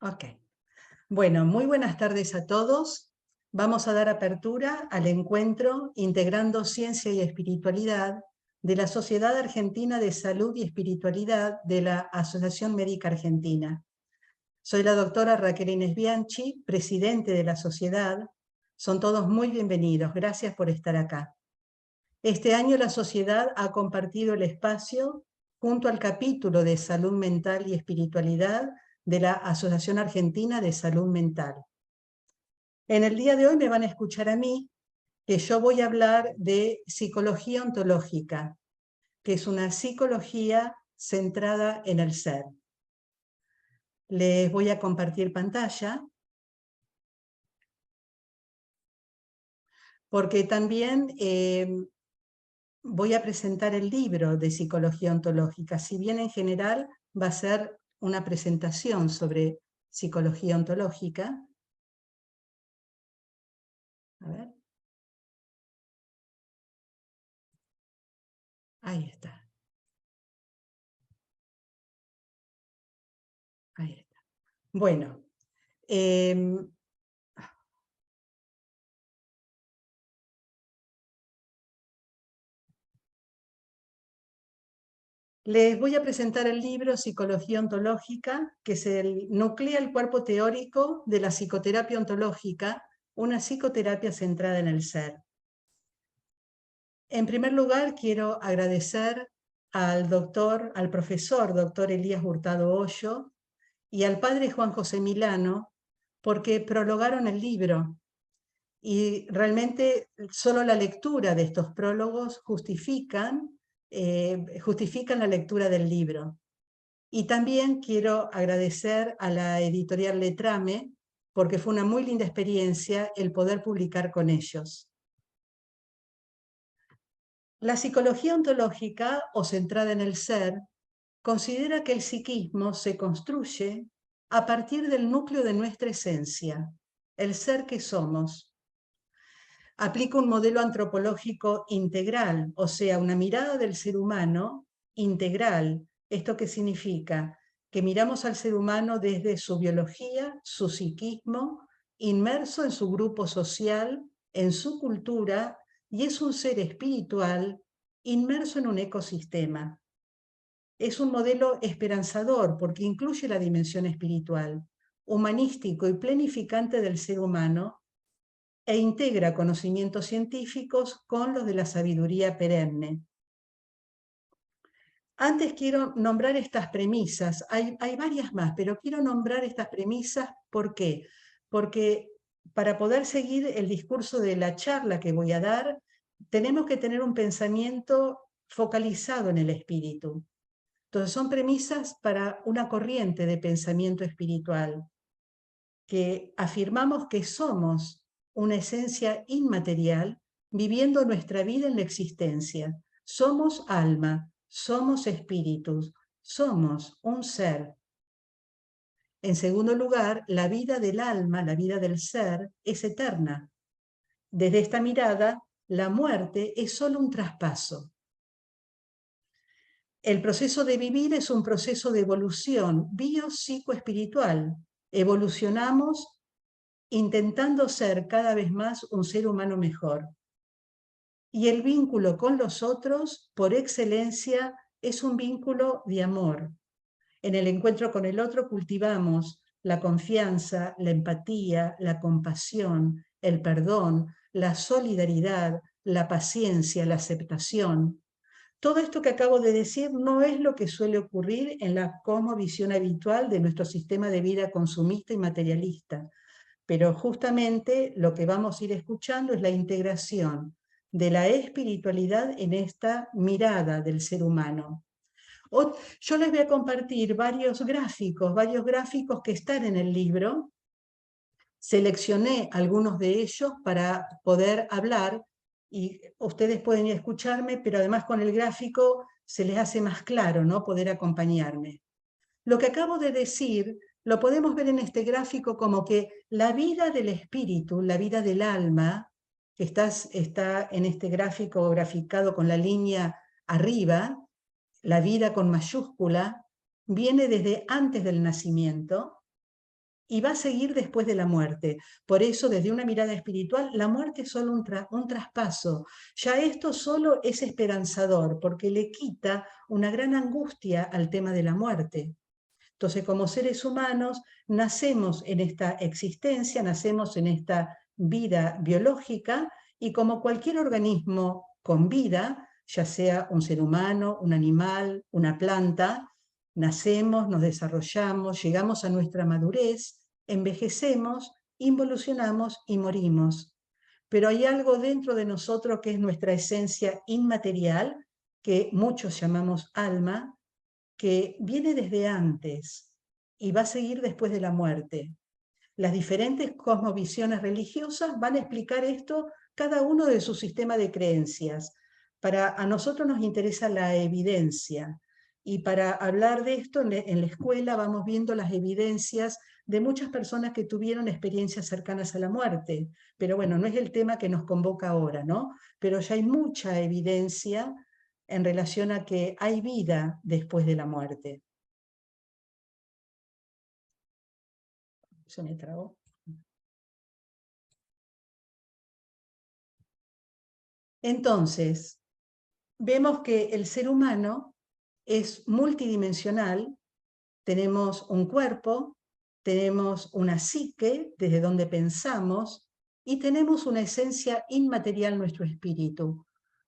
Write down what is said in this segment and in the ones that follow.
Ok. Bueno, muy buenas tardes a todos. Vamos a dar apertura al encuentro Integrando Ciencia y Espiritualidad de la Sociedad Argentina de Salud y Espiritualidad de la Asociación Médica Argentina. Soy la doctora Raquel Inés Bianchi, presidente de la sociedad. Son todos muy bienvenidos. Gracias por estar acá. Este año la sociedad ha compartido el espacio junto al capítulo de Salud Mental y Espiritualidad de la Asociación Argentina de Salud Mental. En el día de hoy me van a escuchar a mí, que yo voy a hablar de psicología ontológica, que es una psicología centrada en el ser. Les voy a compartir pantalla, porque también voy a presentar el libro de psicología ontológica. Si bien en general va a ser una presentación sobre psicología ontológica. A ver. Ahí está. Ahí está. Bueno. Les voy a presentar el libro Psicología Ontológica, que nuclea el cuerpo teórico de la psicoterapia ontológica, una psicoterapia centrada en el ser. En primer lugar, quiero agradecer al profesor doctor Elías Hurtado Hoyo y al padre Juan José Milano, porque prologaron el libro. Y realmente solo la lectura de estos prólogos justifican la lectura del libro. Y también quiero agradecer a la editorial Letrame, porque fue una muy linda experiencia el poder publicar con ellos. La psicología ontológica, o centrada en el ser, considera que el psiquismo se construye a partir del núcleo de nuestra esencia, el ser que somos. Aplica un modelo antropológico integral, o sea, una mirada del ser humano integral. ¿Esto qué significa? Que miramos al ser humano desde su biología, su psiquismo, inmerso en su grupo social, en su cultura, y es un ser espiritual inmerso en un ecosistema. Es un modelo esperanzador porque incluye la dimensión espiritual, humanístico y planificante del ser humano, e integra conocimientos científicos con los de la sabiduría perenne. Antes quiero nombrar estas premisas, hay varias más, pero quiero nombrar estas premisas. ¿Por qué? Porque para poder seguir el discurso de la charla que voy a dar, tenemos que tener un pensamiento focalizado en el espíritu. Entonces son premisas para una corriente de pensamiento espiritual, que afirmamos que somos una esencia inmaterial viviendo nuestra vida en la existencia. Somos alma, somos espíritus, somos un ser. En segundo lugar, la vida del alma, la vida del ser, es eterna. Desde esta mirada, la muerte es solo un traspaso. El proceso de vivir es un proceso de evolución bio-psico-espiritual. Evolucionamos intentando ser cada vez más un ser humano mejor. Y el vínculo con los otros, por excelencia, es un vínculo de amor. En el encuentro con el otro cultivamos la confianza, la empatía, la compasión, el perdón, la solidaridad, la paciencia, la aceptación. Todo esto que acabo de decir no es lo que suele ocurrir en la cosmovisión habitual de nuestro sistema de vida consumista y materialista, pero justamente lo que vamos a ir escuchando es la integración de la espiritualidad en esta mirada del ser humano. Yo les voy a compartir varios gráficos que están en el libro. Seleccioné algunos de ellos para poder hablar y ustedes pueden escucharme, pero además con el gráfico se les hace más claro, ¿no? Poder acompañarme. Lo que acabo de decir lo podemos ver en este gráfico como que la vida del espíritu, la vida del alma, que está en este gráfico graficado con la línea arriba, la vida con mayúscula, viene desde antes del nacimiento, y va a seguir después de la muerte. Por eso, desde una mirada espiritual, la muerte es solo un traspaso. Ya esto solo es esperanzador, porque le quita una gran angustia al tema de la muerte. Entonces, como seres humanos, nacemos en esta existencia, nacemos en esta vida biológica, y como cualquier organismo con vida, ya sea un ser humano, un animal, una planta, nacemos, nos desarrollamos, llegamos a nuestra madurez, envejecemos, involucionamos y morimos. Pero hay algo dentro de nosotros que es nuestra esencia inmaterial, que muchos llamamos alma, que viene desde antes y va a seguir después de la muerte. Las diferentes cosmovisiones religiosas van a explicar esto, cada uno de su sistema de creencias. A nosotros nos interesa la evidencia, y para hablar de esto en la escuela vamos viendo las evidencias de muchas personas que tuvieron experiencias cercanas a la muerte. Pero bueno, no es el tema que nos convoca ahora, ¿no? Pero ya hay mucha evidencia en relación a que hay vida después de la muerte. Se me trabó. Entonces, vemos que el ser humano es multidimensional, tenemos un cuerpo, tenemos una psique desde donde pensamos y tenemos una esencia inmaterial, nuestro espíritu.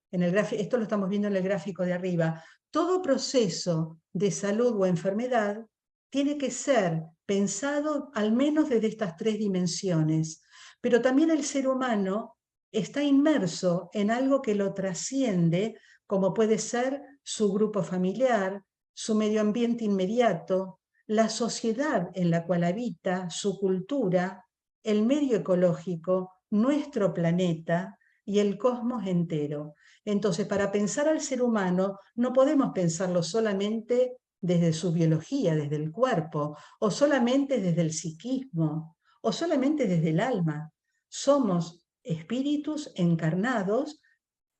Esto lo estamos viendo en el gráfico de arriba. Todo proceso de salud o enfermedad tiene que ser pensado al menos desde estas tres dimensiones, pero también el ser humano está inmerso en algo que lo trasciende, como puede ser su grupo familiar, su medio ambiente inmediato, la sociedad en la cual habita, su cultura, el medio ecológico, nuestro planeta y el cosmos entero. Entonces, para pensar al ser humano, no podemos pensarlo solamente desde su biología, desde el cuerpo, o solamente desde el psiquismo, o solamente desde el alma. Somos espíritus encarnados,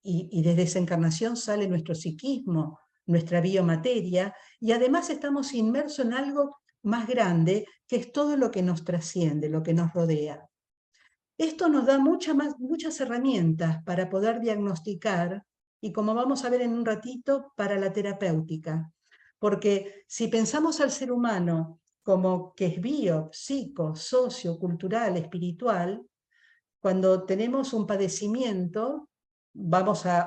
y desde esa encarnación sale nuestro psiquismo, nuestra biomateria, y además estamos inmersos en algo más grande, que es todo lo que nos trasciende, lo que nos rodea. Esto nos da muchas herramientas para poder diagnosticar, y como vamos a ver en un ratito, para la terapéutica. Porque si pensamos al ser humano como que es bio, psico, socio, cultural, espiritual, cuando tenemos un padecimiento,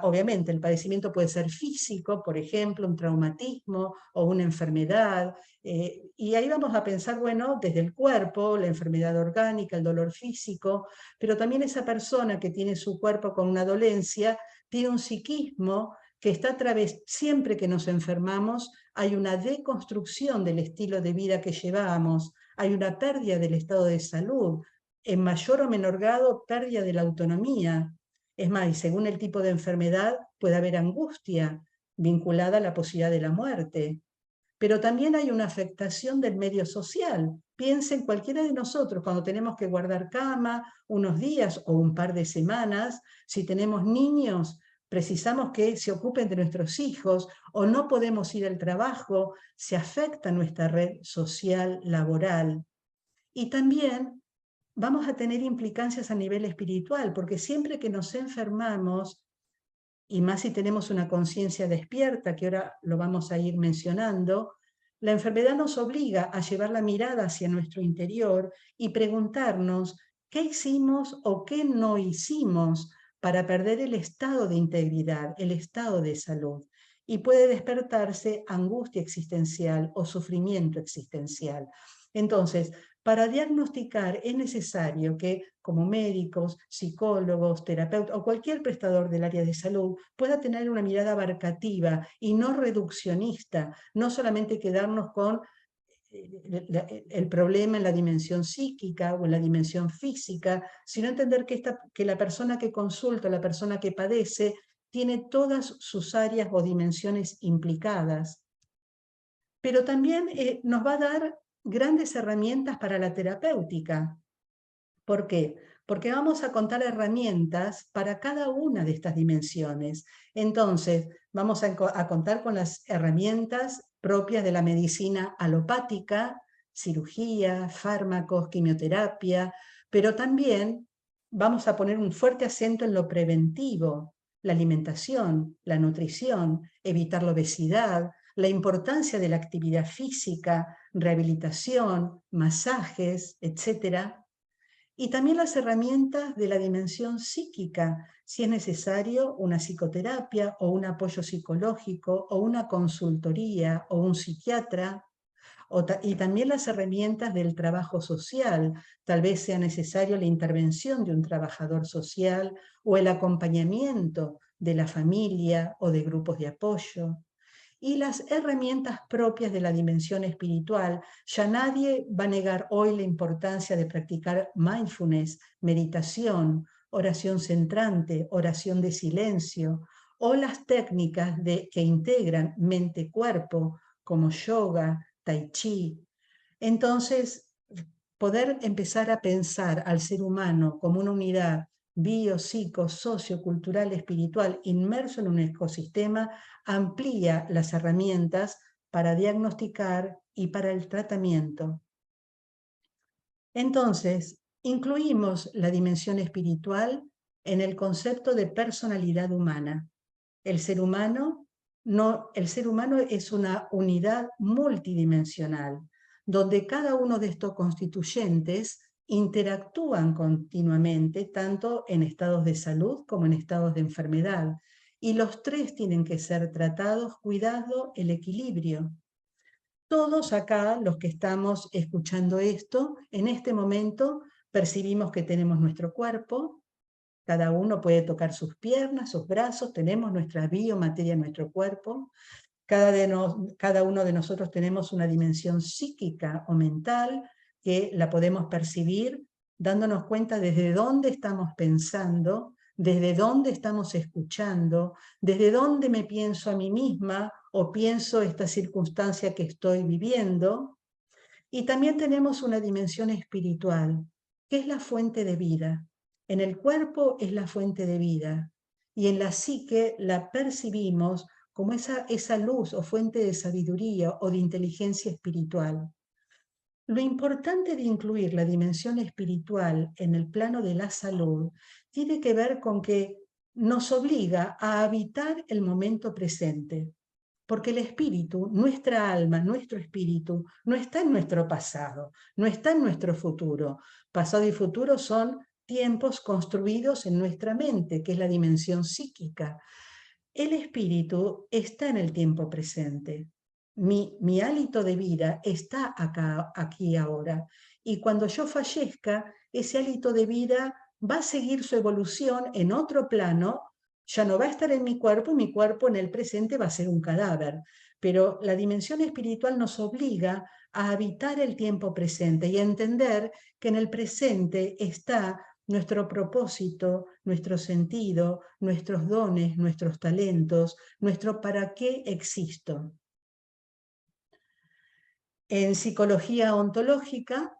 obviamente el padecimiento puede ser físico, por ejemplo, un traumatismo o una enfermedad, y ahí vamos a pensar, bueno, desde el cuerpo, la enfermedad orgánica, el dolor físico, pero también esa persona que tiene su cuerpo con una dolencia, tiene un psiquismo que está a través, siempre que nos enfermamos, hay una deconstrucción del estilo de vida que llevamos, hay una pérdida del estado de salud, en mayor o menor grado, pérdida de la autonomía. Es más, y según el tipo de enfermedad, puede haber angustia vinculada a la posibilidad de la muerte. Pero también hay una afectación del medio social. Piensen cualquiera de nosotros cuando tenemos que guardar cama unos días o un par de semanas, si tenemos niños, precisamos que se ocupen de nuestros hijos, o no podemos ir al trabajo, se afecta nuestra red social, laboral. Y también vamos a tener implicancias a nivel espiritual, porque siempre que nos enfermamos, y más si tenemos una conciencia despierta, que ahora lo vamos a ir mencionando, la enfermedad nos obliga a llevar la mirada hacia nuestro interior y preguntarnos qué hicimos o qué no hicimos para perder el estado de integridad, el estado de salud. Y puede despertarse angustia existencial o sufrimiento existencial. Entonces, para diagnosticar es necesario que, como médicos, psicólogos, terapeutas o cualquier prestador del área de salud, pueda tener una mirada abarcativa y no reduccionista, no solamente quedarnos con el problema en la dimensión psíquica o en la dimensión física, sino entender que la persona que consulta, la persona que padece, tiene todas sus áreas o dimensiones implicadas. Pero también nos va a dar grandes herramientas para la terapéutica. ¿Por qué? Porque vamos a contar herramientas para cada una de estas dimensiones. Entonces, vamos a contar con las herramientas propias de la medicina alopática, cirugía, fármacos, quimioterapia, pero también vamos a poner un fuerte acento en lo preventivo, la alimentación, la nutrición, evitar la obesidad, la importancia de la actividad física, rehabilitación, masajes, etc. Y también las herramientas de la dimensión psíquica, si es necesario una psicoterapia o un apoyo psicológico o una consultoría o un psiquiatra, y también las herramientas del trabajo social. Tal vez sea necesario la intervención de un trabajador social o el acompañamiento de la familia o de grupos de apoyo. Y las herramientas propias de la dimensión espiritual. Ya nadie va a negar hoy la importancia de practicar mindfulness, meditación, oración centrante, oración de silencio, o las técnicas que integran mente-cuerpo, como yoga, tai chi. Entonces, poder empezar a pensar al ser humano como una unidad bio, psico, socio, cultural, espiritual, inmerso en un ecosistema, amplía las herramientas para diagnosticar y para el tratamiento. Entonces, incluimos la dimensión espiritual en el concepto de personalidad humana. El ser humano es una unidad multidimensional, donde cada uno de estos constituyentes interactúan continuamente, tanto en estados de salud como en estados de enfermedad, y los tres tienen que ser tratados cuidando el equilibrio. Todos acá, los que estamos escuchando esto, en este momento percibimos que tenemos nuestro cuerpo, cada uno puede tocar sus piernas, sus brazos, tenemos nuestra biomateria en nuestro cuerpo. Cada uno de nosotros tenemos una dimensión psíquica o mental que la podemos percibir dándonos cuenta desde dónde estamos pensando, desde dónde estamos escuchando, desde dónde me pienso a mí misma o pienso esta circunstancia que estoy viviendo. Y también tenemos una dimensión espiritual, que es la fuente de vida. En el cuerpo es la fuente de vida y en la psique la percibimos como esa luz o fuente de sabiduría o de inteligencia espiritual. Lo importante de incluir la dimensión espiritual en el plano de la salud tiene que ver con que nos obliga a habitar el momento presente, porque el espíritu, nuestra alma, nuestro espíritu, no está en nuestro pasado, no está en nuestro futuro. Pasado y futuro son tiempos construidos en nuestra mente, que es la dimensión psíquica. El espíritu está en el tiempo presente. Mi hálito de vida está acá, aquí, ahora. Y cuando yo fallezca, ese hálito de vida va a seguir su evolución en otro plano, ya no va a estar en mi cuerpo y mi cuerpo en el presente va a ser un cadáver. Pero la dimensión espiritual nos obliga a habitar el tiempo presente y a entender que en el presente está nuestro propósito, nuestro sentido, nuestros dones, nuestros talentos, nuestro para qué existo. En psicología ontológica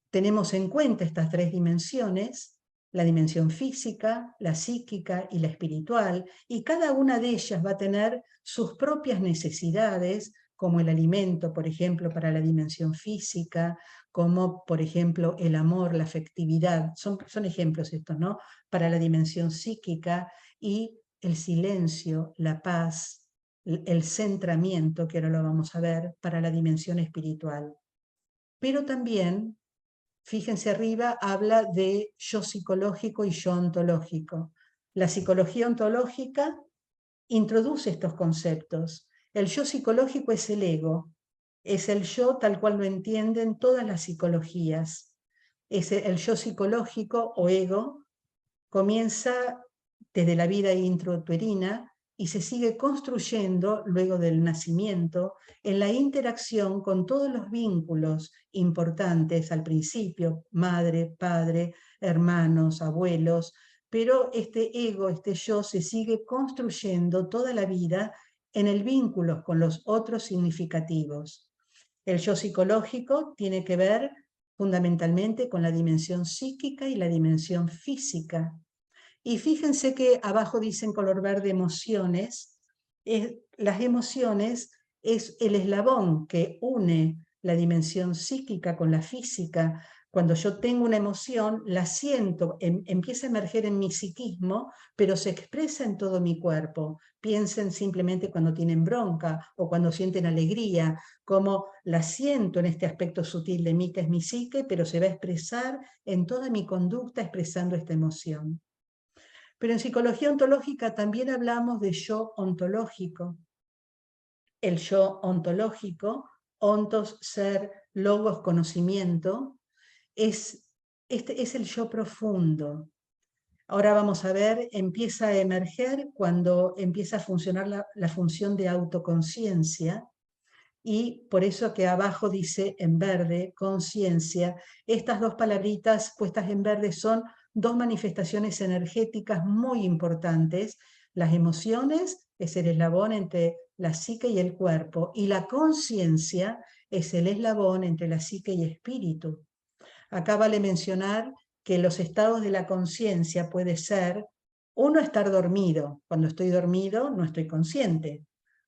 tenemos en cuenta estas tres dimensiones, la dimensión física, la psíquica y la espiritual, y cada una de ellas va a tener sus propias necesidades, como el alimento, por ejemplo, para la dimensión física, como, por ejemplo, el amor, la afectividad, son ejemplos estos, ¿no? Para la dimensión psíquica, y el silencio, la paz, el centramiento, que ahora lo vamos a ver, para la dimensión espiritual. Pero también, fíjense arriba, habla de yo psicológico y yo ontológico. La psicología ontológica introduce estos conceptos. El yo psicológico es el ego, es el yo tal cual lo entienden todas las psicologías. El yo psicológico o ego comienza desde la vida intrauterina y se sigue construyendo luego del nacimiento en la interacción con todos los vínculos importantes al principio, madre, padre, hermanos, abuelos, pero este ego, este yo, se sigue construyendo toda la vida en el vínculo con los otros significativos. El yo psicológico tiene que ver fundamentalmente con la dimensión psíquica y la dimensión física. Y fíjense que abajo dicen color verde emociones. Las emociones es el eslabón que une la dimensión psíquica con la física. Cuando yo tengo una emoción, la siento, empieza a emerger en mi psiquismo, pero se expresa en todo mi cuerpo. Piensen simplemente cuando tienen bronca o cuando sienten alegría, como la siento en este aspecto sutil de mí, que es mi psique, pero se va a expresar en toda mi conducta expresando esta emoción. Pero en psicología ontológica también hablamos de yo ontológico. El yo ontológico, ontos, ser, logos, conocimiento, es el yo profundo. Ahora vamos a ver, empieza a emerger cuando empieza a funcionar la función de autoconciencia, y por eso que abajo dice en verde, conciencia. Estas dos palabritas puestas en verde son dos manifestaciones energéticas muy importantes. Las emociones es el eslabón entre la psique y el cuerpo, y la conciencia es el eslabón entre la psique y espíritu. Acá vale mencionar que los estados de la conciencia puede ser, uno, estar dormido. Cuando estoy dormido no estoy consciente.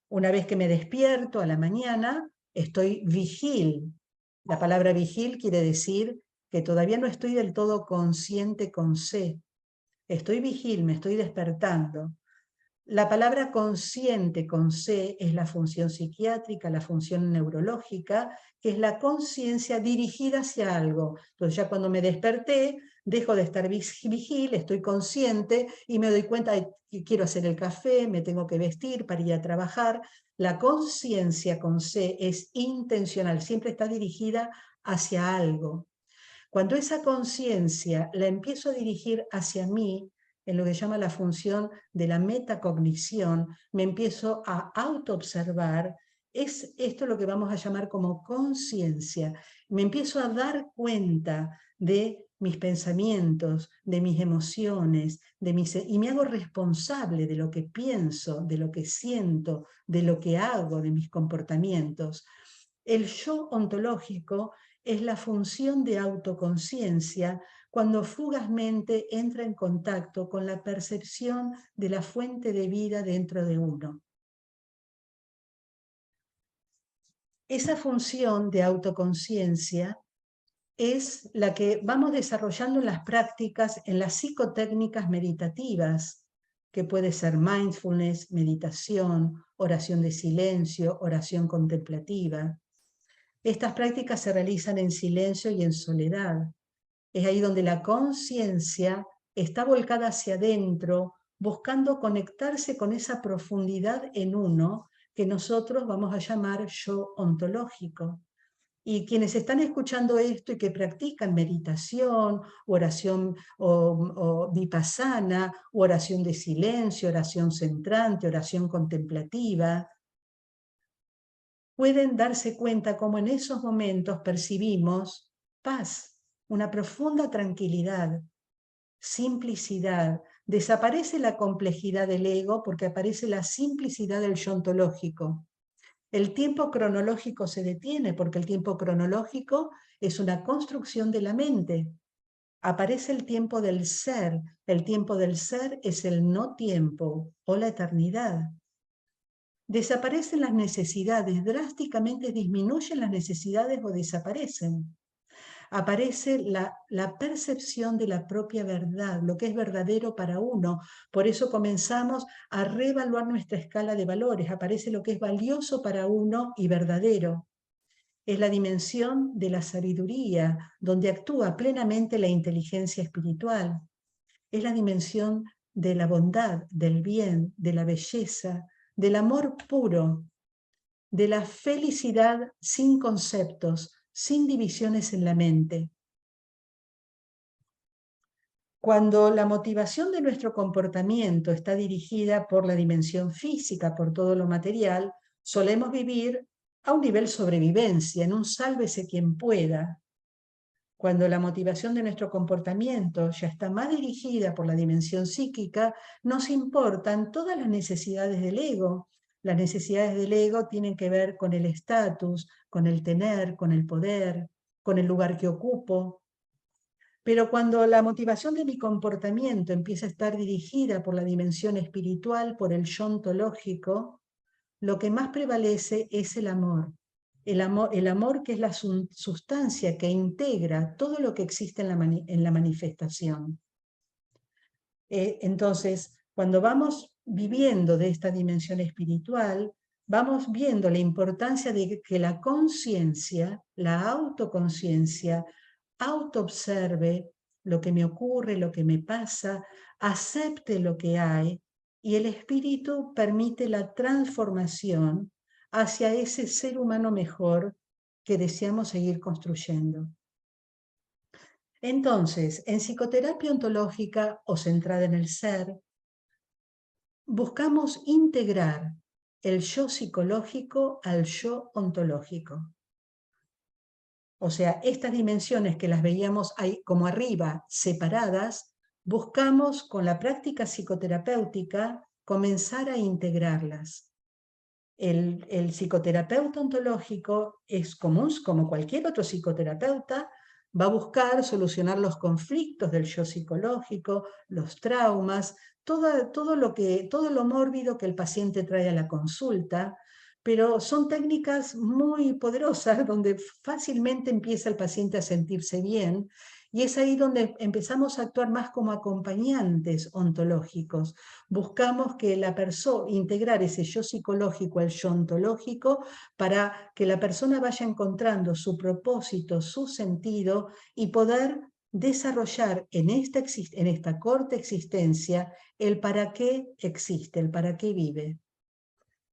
Una vez que me despierto a la mañana, estoy vigil. La palabra vigil quiere decir que todavía no estoy del todo consciente con C. Estoy vigil, me estoy despertando. La palabra consciente con C es la función psiquiátrica, la función neurológica, que es la conciencia dirigida hacia algo. Entonces ya cuando me desperté, dejo de estar vigil, estoy consciente y me doy cuenta de que quiero hacer el café, me tengo que vestir para ir a trabajar. La conciencia con C es intencional, siempre está dirigida hacia algo. Cuando esa conciencia la empiezo a dirigir hacia mí, en lo que se llama la función de la metacognición, me empiezo a autoobservar, es esto lo que vamos a llamar como conciencia. Me empiezo a dar cuenta de mis pensamientos, de mis emociones, y me hago responsable de lo que pienso, de lo que siento, de lo que hago, de mis comportamientos. El yo ontológico es la función de autoconciencia cuando fugazmente entra en contacto con la percepción de la fuente de vida dentro de uno. Esa función de autoconciencia es la que vamos desarrollando en las prácticas, en las psicotécnicas meditativas, que puede ser mindfulness, meditación, oración de silencio, oración contemplativa. Estas prácticas se realizan en silencio y en soledad. Es ahí donde la conciencia está volcada hacia adentro, buscando conectarse con esa profundidad en uno que nosotros vamos a llamar yo ontológico. Y quienes están escuchando esto y que practican meditación, oración o vipassana, oración de silencio, oración centrante, oración contemplativa, pueden darse cuenta cómo en esos momentos percibimos paz, una profunda tranquilidad, simplicidad. Desaparece la complejidad del ego porque aparece la simplicidad del yo ontológico. El tiempo cronológico se detiene porque el tiempo cronológico es una construcción de la mente. Aparece el tiempo del ser. El tiempo del ser es el no tiempo o la eternidad. Desaparecen las necesidades, drásticamente disminuyen las necesidades o desaparecen. Aparece la percepción de la propia verdad, lo que es verdadero para uno. Por eso comenzamos a reevaluar nuestra escala de valores. Aparece lo que es valioso para uno y verdadero. Es la dimensión de la sabiduría, donde actúa plenamente la inteligencia espiritual. Es la dimensión de la bondad, del bien, de la belleza, del amor puro, de la felicidad sin conceptos, sin divisiones en la mente. Cuando la motivación de nuestro comportamiento está dirigida por la dimensión física, por todo lo material, solemos vivir a un nivel sobrevivencia, en un sálvese quien pueda. Cuando la motivación de nuestro comportamiento ya está más dirigida por la dimensión psíquica, nos importan todas las necesidades del ego. Las necesidades del ego tienen que ver con el estatus, con el tener, con el poder, con el lugar que ocupo. Pero cuando la motivación de mi comportamiento empieza a estar dirigida por la dimensión espiritual, por el yo ontológico, lo que más prevalece es el amor. el amor que es la sustancia que integra todo lo que existe en la manifestación. Entonces, cuando vamos viviendo de esta dimensión espiritual, vamos viendo la importancia de que la conciencia, la autoconciencia, autoobserve lo que me ocurre, lo que me pasa, acepte lo que hay, y el espíritu permite la transformación hacia ese ser humano mejor que deseamos seguir construyendo. Entonces, en psicoterapia ontológica o centrada en el ser, buscamos integrar el yo psicológico al yo ontológico. O sea, estas dimensiones que las veíamos ahí como arriba, separadas, buscamos con la práctica psicoterapéutica comenzar a integrarlas. El psicoterapeuta ontológico es como cualquier otro psicoterapeuta, va a buscar solucionar los conflictos del yo psicológico, los traumas, todo lo mórbido que el paciente trae a la consulta, pero son técnicas muy poderosas donde fácilmente empieza el paciente a sentirse bien, y es ahí donde empezamos a actuar más como acompañantes ontológicos. Buscamos que la persona, integrar ese yo psicológico al yo ontológico para que la persona vaya encontrando su propósito, su sentido, y poder desarrollar en esta corta existencia el para qué existe, el para qué vive.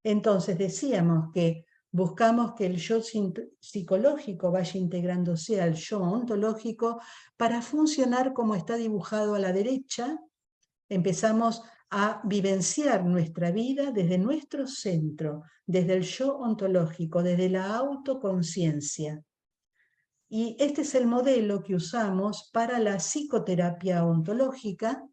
Entonces decíamos que buscamos que el yo psicológico vaya integrándose al yo ontológico para funcionar como está dibujado a la derecha. Empezamos a vivenciar nuestra vida desde nuestro centro, desde el yo ontológico, desde la autoconciencia. Y este es el modelo que usamos para la psicoterapia ontológica.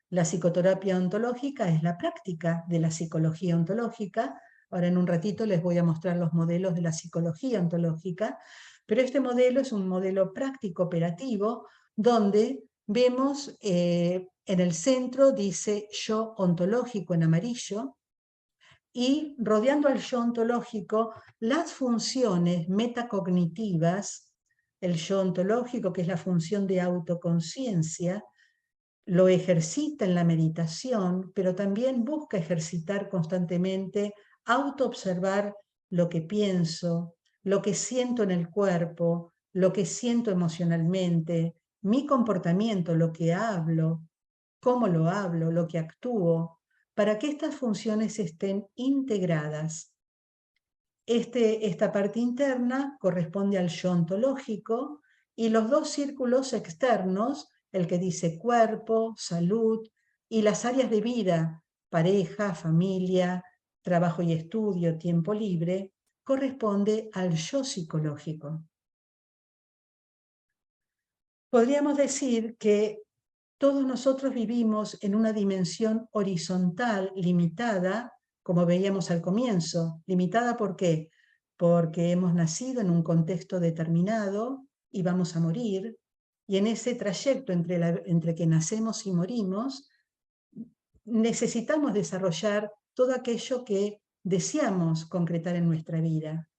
La psicoterapia ontológica es la práctica de la psicología ontológica. Ahora en un ratito les voy a mostrar los modelos de la psicología ontológica, pero este modelo es un modelo práctico operativo donde vemos en el centro dice yo ontológico en amarillo, y rodeando al yo ontológico las funciones metacognitivas, el yo ontológico que es la función de autoconciencia, lo ejercita en la meditación, pero también busca ejercitar constantemente, autoobservar lo que pienso, lo que siento en el cuerpo, lo que siento emocionalmente, mi comportamiento, lo que hablo, cómo lo hablo, lo que actúo, para que estas funciones estén integradas. Esta parte interna corresponde al yo ontológico, y los dos círculos externos, el que dice cuerpo, salud, y las áreas de vida, pareja, familia, trabajo y estudio, tiempo libre, corresponde al yo psicológico. Podríamos decir que todos nosotros vivimos en una dimensión horizontal limitada, como veíamos al comienzo. ¿Limitada por qué? Porque hemos nacido en un contexto determinado y vamos a morir, y en ese trayecto entre que nacemos y morimos, necesitamos desarrollar todo aquello que deseamos concretar en nuestra vida.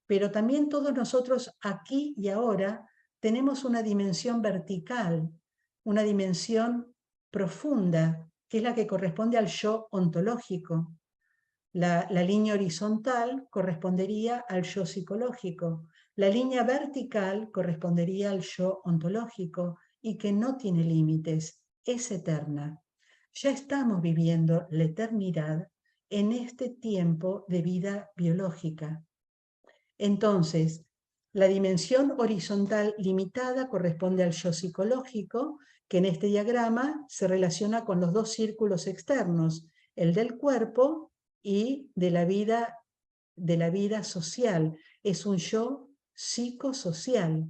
Pero también todos nosotros aquí y ahora tenemos una dimensión vertical, una dimensión profunda, que es la que corresponde al yo ontológico. La línea horizontal correspondería al yo psicológico. La línea vertical correspondería al yo ontológico, y que no tiene límites, es eterna. Ya estamos viviendo la eternidad en este tiempo de vida biológica. Entonces, la dimensión horizontal limitada corresponde al yo psicológico, que en este diagrama se relaciona con los dos círculos externos, el del cuerpo y de la vida social. Es un yo psicosocial.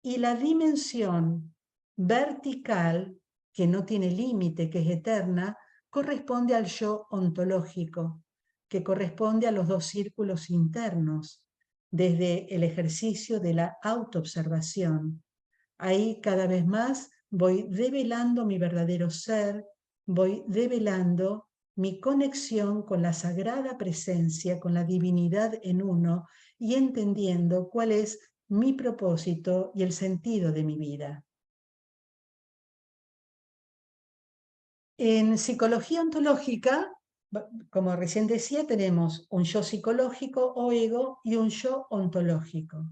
Y la dimensión vertical, que no tiene límite, que es eterna, corresponde al yo ontológico, que corresponde a los dos círculos internos, desde el ejercicio de la autoobservación. Ahí cada vez más voy develando mi verdadero ser, voy develando mi conexión con la sagrada presencia, con la divinidad en uno, y entendiendo cuál es mi propósito y el sentido de mi vida. En psicología ontológica, como recién decía, tenemos un yo psicológico o ego y un yo ontológico.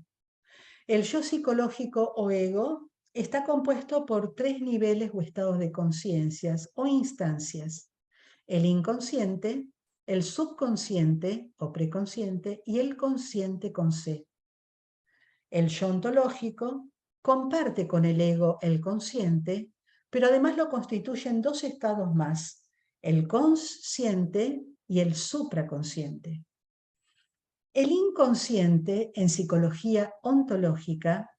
El yo psicológico o ego está compuesto por 3 niveles o estados de conciencias o instancias: el inconsciente, el subconsciente o preconsciente y el consciente con C. El yo ontológico comparte con el ego el consciente, pero además lo constituyen 2 estados más: el consciente y el supraconsciente. El inconsciente en psicología ontológica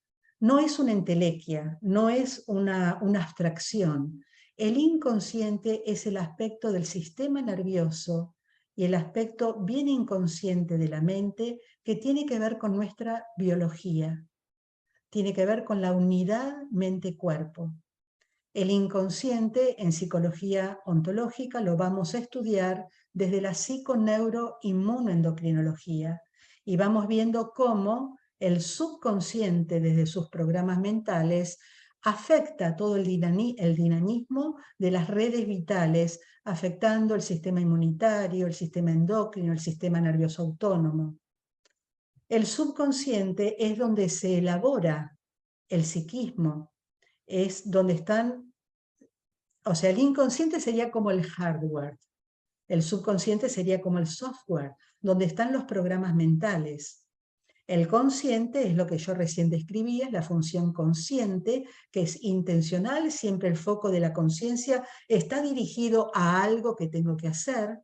no es una entelequia, no es una abstracción. El inconsciente es el aspecto del sistema nervioso y el aspecto bien inconsciente de la mente que tiene que ver con nuestra biología, tiene que ver con la unidad mente-cuerpo. El inconsciente en psicología ontológica lo vamos a estudiar desde la psiconeuroinmunoendocrinología y vamos viendo cómo el subconsciente desde sus programas mentales afecta todo el dinamismo de las redes vitales, afectando el sistema inmunitario, el sistema endocrino, el sistema nervioso autónomo. El subconsciente es donde se elabora el psiquismo, es donde están, o sea, el inconsciente sería como el hardware, el subconsciente sería como el software, donde están los programas mentales. El consciente es lo que yo recién describí, es la función consciente, que es intencional, siempre el foco de la conciencia está dirigido a algo que tengo que hacer.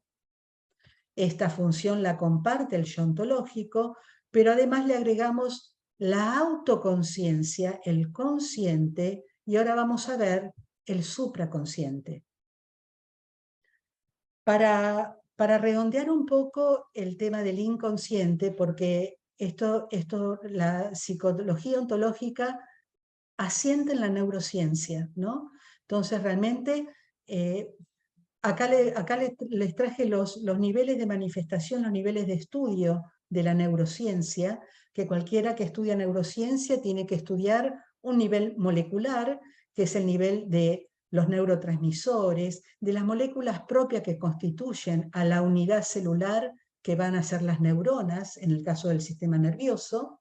Esta función la comparte el yo ontológico, pero además le agregamos la autoconciencia, el consciente, y ahora vamos a ver el supraconsciente. Para redondear un poco el tema del inconsciente, porque la psicología ontológica asiente en la neurociencia, ¿no? Entonces realmente acá les traje los niveles de manifestación, los niveles de estudio de la neurociencia, que cualquiera que estudia neurociencia tiene que estudiar un nivel molecular, que es el nivel de los neurotransmisores, de las moléculas propias que constituyen a la unidad celular que van a ser las neuronas, en el caso del sistema nervioso.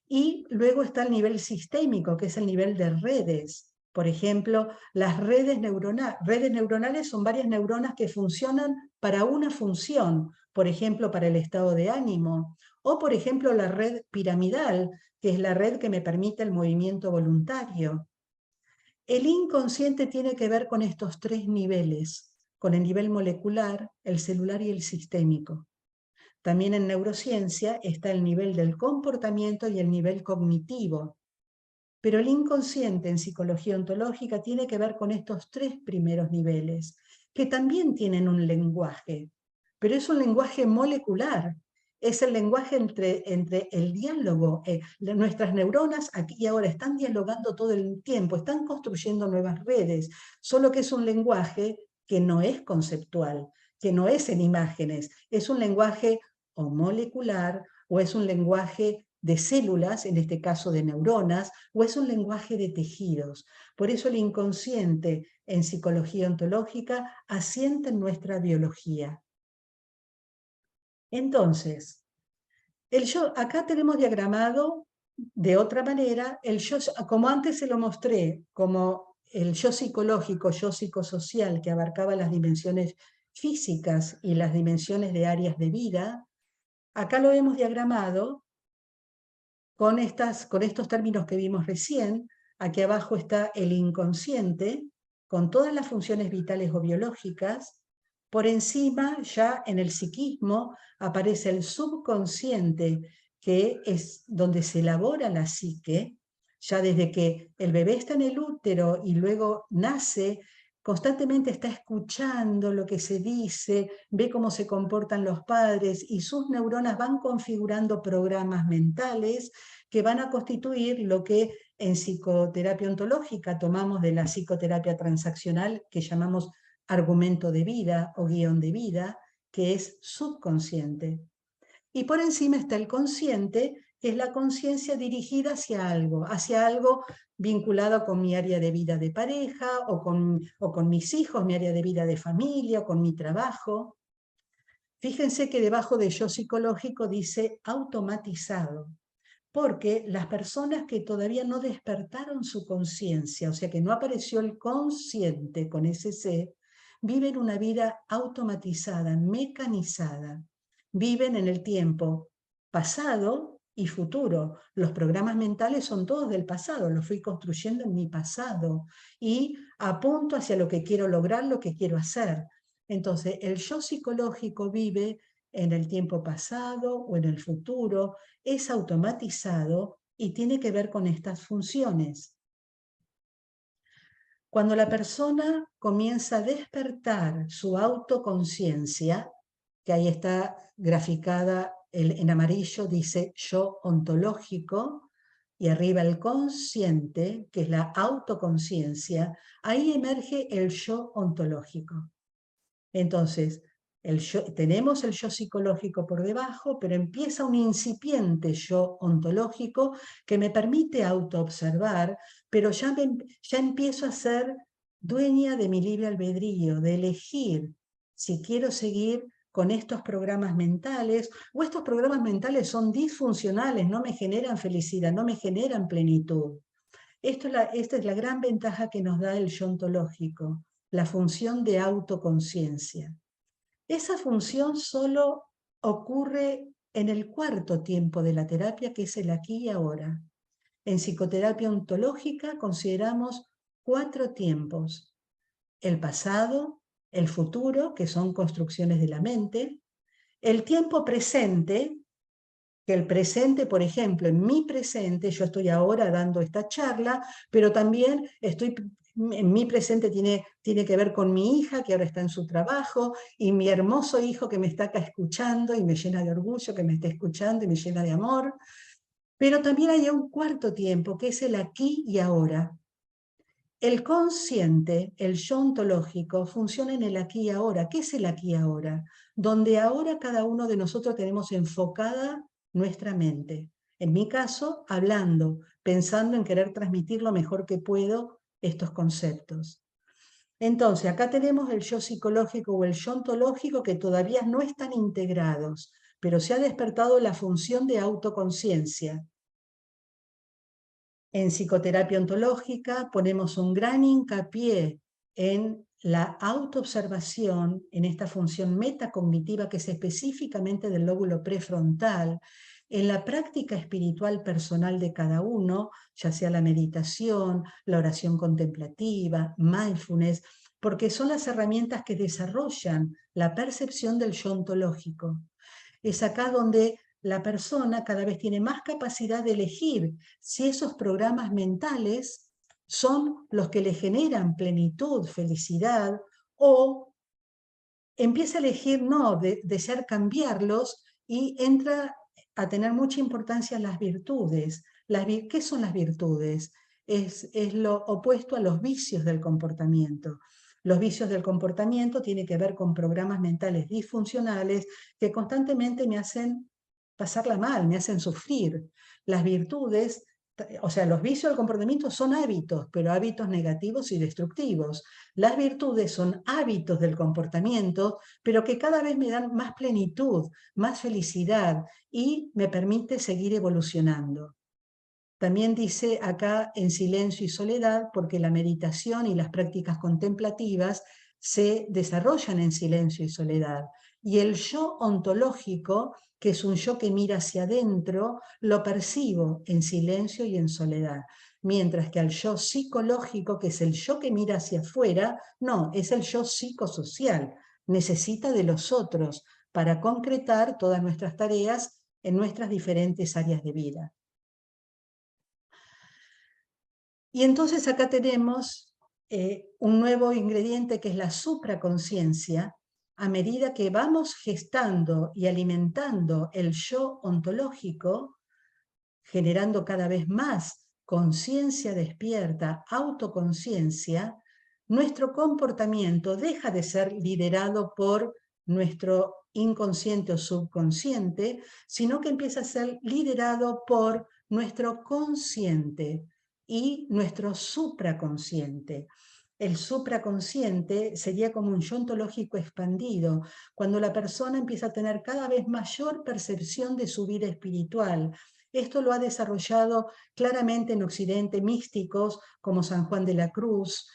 Y luego está el nivel sistémico, que es el nivel de redes. Por ejemplo, las redes neuronales son varias neuronas que funcionan para una función, por ejemplo, para el estado de ánimo, o por ejemplo la red piramidal, que es la red que me permite el movimiento voluntario. El inconsciente tiene que ver con estos 3 niveles, con el nivel molecular, el celular y el sistémico. También en neurociencia está el nivel del comportamiento y el nivel cognitivo. Pero el inconsciente en psicología ontológica tiene que ver con estos 3 primeros niveles, que también tienen un lenguaje, pero es un lenguaje molecular. Es el lenguaje entre el diálogo. Nuestras neuronas aquí y ahora están dialogando todo el tiempo, están construyendo nuevas redes, solo que es un lenguaje que no es conceptual, que no es en imágenes, es un lenguaje o molecular o es un lenguaje de células, en este caso de neuronas, o es un lenguaje de tejidos. Por eso el inconsciente en psicología ontológica asienta en nuestra biología. Entonces, acá tenemos diagramado de otra manera el yo, como antes se lo mostré, como el yo psicológico, yo psicosocial, que abarcaba las dimensiones físicas y las dimensiones de áreas de vida. Acá lo hemos diagramado con estos términos que vimos recién. Aquí abajo está el inconsciente, con todas las funciones vitales o biológicas. Por encima, ya en el psiquismo, aparece el subconsciente, que es donde se elabora la psique, ya desde que el bebé está en el útero y luego nace, constantemente está escuchando lo que se dice, ve cómo se comportan los padres y sus neuronas van configurando programas mentales que van a constituir lo que en psicoterapia ontológica tomamos de la psicoterapia transaccional, que llamamos argumento de vida o guión de vida, que es subconsciente. Y por encima está el consciente, que es la conciencia dirigida hacia algo vinculado con mi área de vida de pareja, o con mis hijos, mi área de vida de familia, o con mi trabajo. Fíjense que debajo de yo psicológico dice automatizado, porque las personas que todavía no despertaron su conciencia, o sea que no apareció el consciente con ese C, viven una vida automatizada, mecanizada. Viven en el tiempo pasado y futuro. Los programas mentales son todos del pasado, los fui construyendo en mi pasado y apunto hacia lo que quiero lograr, lo que quiero hacer. Entonces, el yo psicológico vive en el tiempo pasado o en el futuro, es automatizado y tiene que ver con estas funciones. Cuando la persona comienza a despertar su autoconciencia, que ahí está graficada en amarillo, dice yo ontológico, y arriba el consciente, que es la autoconciencia, ahí emerge el yo ontológico. Entonces, tenemos el yo psicológico por debajo, pero empieza un incipiente yo ontológico que me permite autoobservar, pero ya empiezo a ser dueña de mi libre albedrío, de elegir si quiero seguir con estos programas mentales, o estos programas mentales son disfuncionales, no me generan felicidad, no me generan plenitud. Esta es la gran ventaja que nos da el yo ontológico, la función de autoconciencia. Esa función solo ocurre en el cuarto tiempo de la terapia, que es el aquí y ahora. En psicoterapia ontológica consideramos 4 tiempos: el pasado, el futuro, que son construcciones de la mente, el tiempo presente, que el presente, por ejemplo, en mi presente, yo estoy ahora dando esta charla, pero también en mi presente tiene que ver con mi hija, que ahora está en su trabajo, y mi hermoso hijo que me está acá escuchando y me llena de orgullo, que me está escuchando y me llena de amor. Pero también hay un cuarto tiempo, que es el aquí y ahora. El consciente, el yo ontológico, funciona en el aquí y ahora. ¿Qué es el aquí y ahora? Donde ahora cada uno de nosotros tenemos enfocada nuestra mente. En mi caso, hablando, pensando en querer transmitir lo mejor que puedo estos conceptos. Entonces, acá tenemos el yo psicológico o el yo ontológico, que todavía no están integrados, pero se ha despertado la función de autoconciencia. En psicoterapia ontológica ponemos un gran hincapié en la autoobservación, en esta función metacognitiva que es específicamente del lóbulo prefrontal, en la práctica espiritual personal de cada uno, ya sea la meditación, la oración contemplativa, mindfulness, porque son las herramientas que desarrollan la percepción del yo ontológico. Es acá donde la persona cada vez tiene más capacidad de elegir si esos programas mentales son los que le generan plenitud, felicidad, o empieza a elegir no, desear cambiarlos, y entra a tener mucha importancia las virtudes. ¿Qué son las virtudes? Es lo opuesto a los vicios del comportamiento. Los vicios del comportamiento tienen que ver con programas mentales disfuncionales que constantemente me hacen pasarla mal, me hacen sufrir. Las virtudes, o sea, los vicios del comportamiento son hábitos, pero hábitos negativos y destructivos. Las virtudes son hábitos del comportamiento, pero que cada vez me dan más plenitud, más felicidad y me permite seguir evolucionando. También dice acá en silencio y soledad, porque la meditación y las prácticas contemplativas se desarrollan en silencio y soledad. Y el yo ontológico, que es un yo que mira hacia adentro, lo percibo en silencio y en soledad. Mientras que al yo psicológico, que es el yo que mira hacia afuera, no, es el yo psicosocial. Necesita de los otros para concretar todas nuestras tareas en nuestras diferentes áreas de vida. Y entonces acá tenemos un nuevo ingrediente, que es la supraconciencia. A medida que vamos gestando y alimentando el yo ontológico, generando cada vez más conciencia despierta, autoconciencia, nuestro comportamiento deja de ser liderado por nuestro inconsciente o subconsciente, sino que empieza a ser liderado por nuestro consciente y nuestro supraconsciente. El supraconsciente sería como un yo ontológico expandido, cuando la persona empieza a tener cada vez mayor percepción de su vida espiritual. Esto lo ha desarrollado claramente en Occidente místicos como San Juan de la Cruz,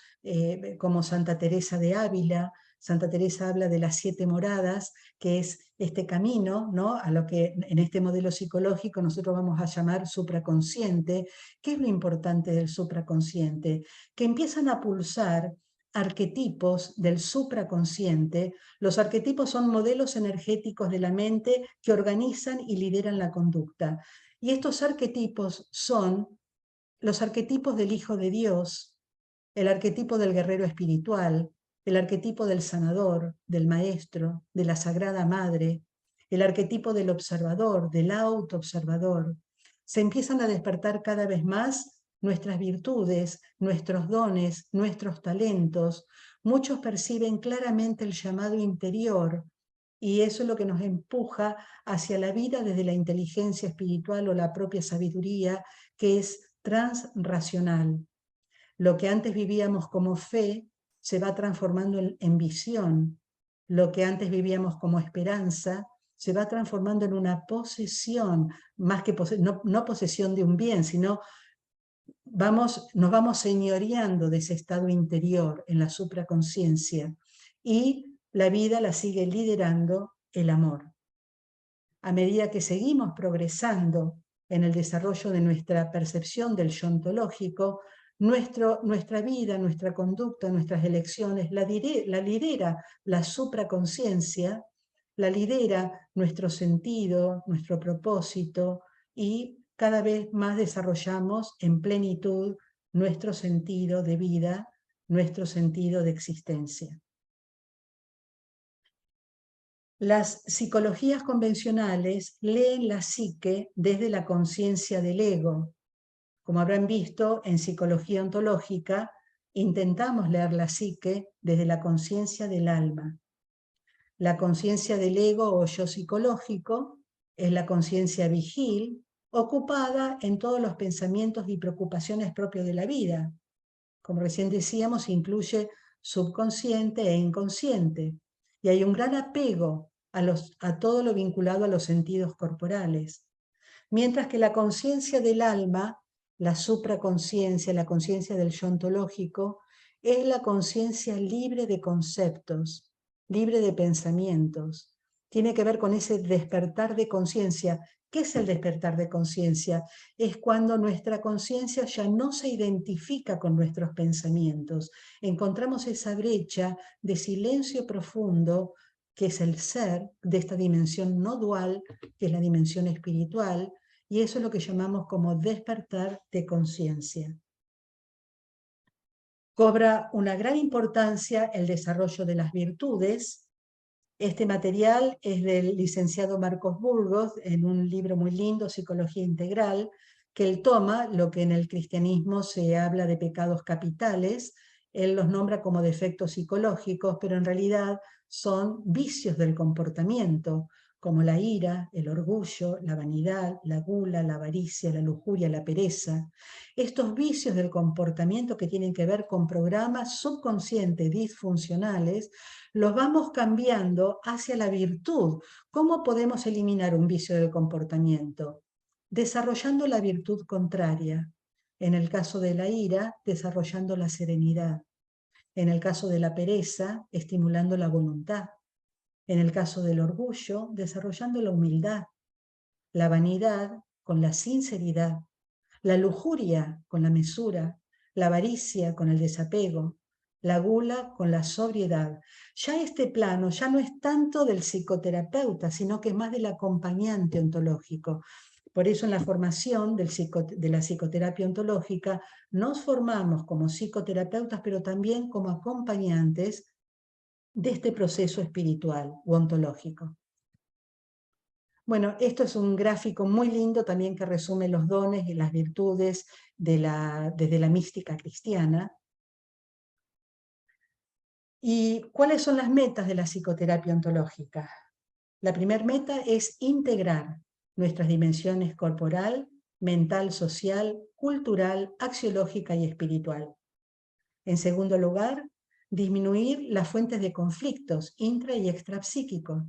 como Santa Teresa de Ávila. Santa Teresa habla de las 7 moradas, que es este camino, ¿no?, a lo que en este modelo psicológico nosotros vamos a llamar supraconsciente. ¿Qué es lo importante del supraconsciente? Que empiezan a pulsar arquetipos del supraconsciente. Los arquetipos son modelos energéticos de la mente que organizan y lideran la conducta. Y estos arquetipos son los arquetipos del Hijo de Dios, el arquetipo del guerrero espiritual, el arquetipo del sanador, del maestro, de la Sagrada Madre, el arquetipo del observador, del autoobservador. Se empiezan a despertar cada vez más nuestras virtudes, nuestros dones, nuestros talentos. Muchos perciben claramente el llamado interior y eso es lo que nos empuja hacia la vida desde la inteligencia espiritual o la propia sabiduría, que es transracional. Lo que antes vivíamos como fe se va transformando en visión. Lo que antes vivíamos como esperanza se va transformando en una posesión, más que no posesión de un bien, sino nos vamos señoreando de ese estado interior en la supraconsciencia y la vida la sigue liderando el amor. A medida que seguimos progresando en el desarrollo de nuestra percepción del yo ontológico, nuestra vida, nuestra conducta, nuestras elecciones la lidera la supraconsciencia, la lidera nuestro sentido, nuestro propósito, y cada vez más desarrollamos en plenitud nuestro sentido de vida, nuestro sentido de existencia. Las psicologías convencionales leen la psique desde la conciencia del ego. Como habrán visto, en psicología ontológica intentamos leer la psique desde la conciencia del alma. La conciencia del ego o yo psicológico es la conciencia vigil, ocupada en todos los pensamientos y preocupaciones propios de la vida. Como recién decíamos, incluye subconsciente e inconsciente. Y hay un gran apego a todo lo vinculado a los sentidos corporales. Mientras que la conciencia del alma, la supraconsciencia, la conciencia del yo ontológico, es la conciencia libre de conceptos, libre de pensamientos. Tiene que ver con ese despertar de conciencia. ¿Qué es el despertar de conciencia? Es cuando nuestra conciencia ya no se identifica con nuestros pensamientos. Encontramos esa brecha de silencio profundo, que es el ser de esta dimensión no dual, que es la dimensión espiritual, y eso es lo que llamamos como despertar de conciencia. Cobra una gran importancia el desarrollo de las virtudes. Este material es del licenciado Marcos Burgos, en un libro muy lindo, Psicología Integral, que él toma lo que en el cristianismo se habla de pecados capitales. Él los nombra como defectos psicológicos, pero en realidad son vicios del comportamiento, como la ira, el orgullo, la vanidad, la gula, la avaricia, la lujuria, la pereza. Estos vicios del comportamiento que tienen que ver con programas subconscientes disfuncionales, los vamos cambiando hacia la virtud. ¿Cómo podemos eliminar un vicio del comportamiento? Desarrollando la virtud contraria. En el caso de la ira, desarrollando la serenidad. En el caso de la pereza, estimulando la voluntad. En el caso del orgullo, desarrollando la humildad. La vanidad con la sinceridad. La lujuria con la mesura. La avaricia con el desapego. La gula con la sobriedad. Ya este plano ya no es tanto del psicoterapeuta, sino que es más del acompañante ontológico. Por eso en la formación de la psicoterapia ontológica nos formamos como psicoterapeutas, pero también como acompañantes de este proceso espiritual o ontológico. Bueno, esto es un gráfico muy lindo también que resume los dones y las virtudes desde la mística cristiana. ¿Y cuáles son las metas de la psicoterapia ontológica? La primera meta es integrar nuestras dimensiones corporal, mental, social, cultural, axiológica y espiritual. En segundo lugar, disminuir las fuentes de conflictos intra y extrapsíquicos.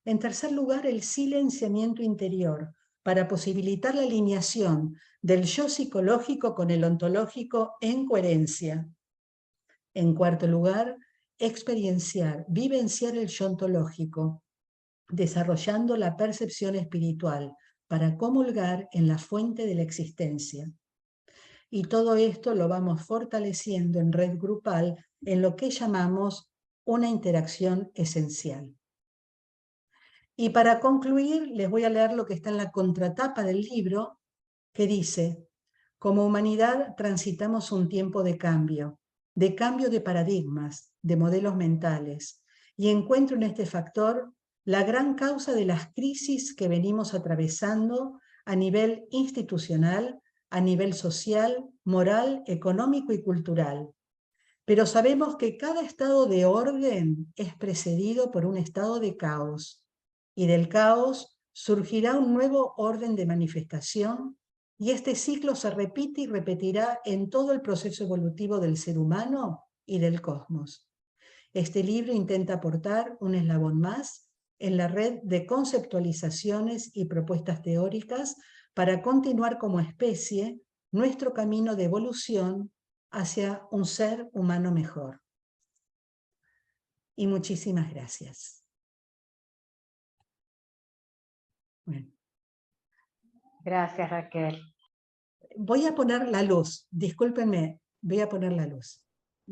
En tercer lugar, el silenciamiento interior para posibilitar la alineación del yo psicológico con el ontológico en coherencia. En cuarto lugar, experienciar, vivenciar el yo ontológico, desarrollando la percepción espiritual para comulgar en la fuente de la existencia. Y todo esto lo vamos fortaleciendo en red grupal en lo que llamamos una interacción esencial. Y para concluir, les voy a leer lo que está en la contratapa del libro, que dice: como humanidad transitamos un tiempo de cambio de paradigmas, de modelos mentales, y encuentro en este factor la gran causa de las crisis que venimos atravesando a nivel institucional, a nivel social, moral, económico y cultural. Pero sabemos que cada estado de orden es precedido por un estado de caos, y del caos surgirá un nuevo orden de manifestación, y este ciclo se repite y repetirá en todo el proceso evolutivo del ser humano y del cosmos. Este libro intenta aportar un eslabón más en la red de conceptualizaciones y propuestas teóricas para continuar como especie nuestro camino de evolución hacia un ser humano mejor. Y muchísimas gracias. Bueno. Gracias, Raquel. Voy a poner la luz, discúlpenme, voy a poner la luz.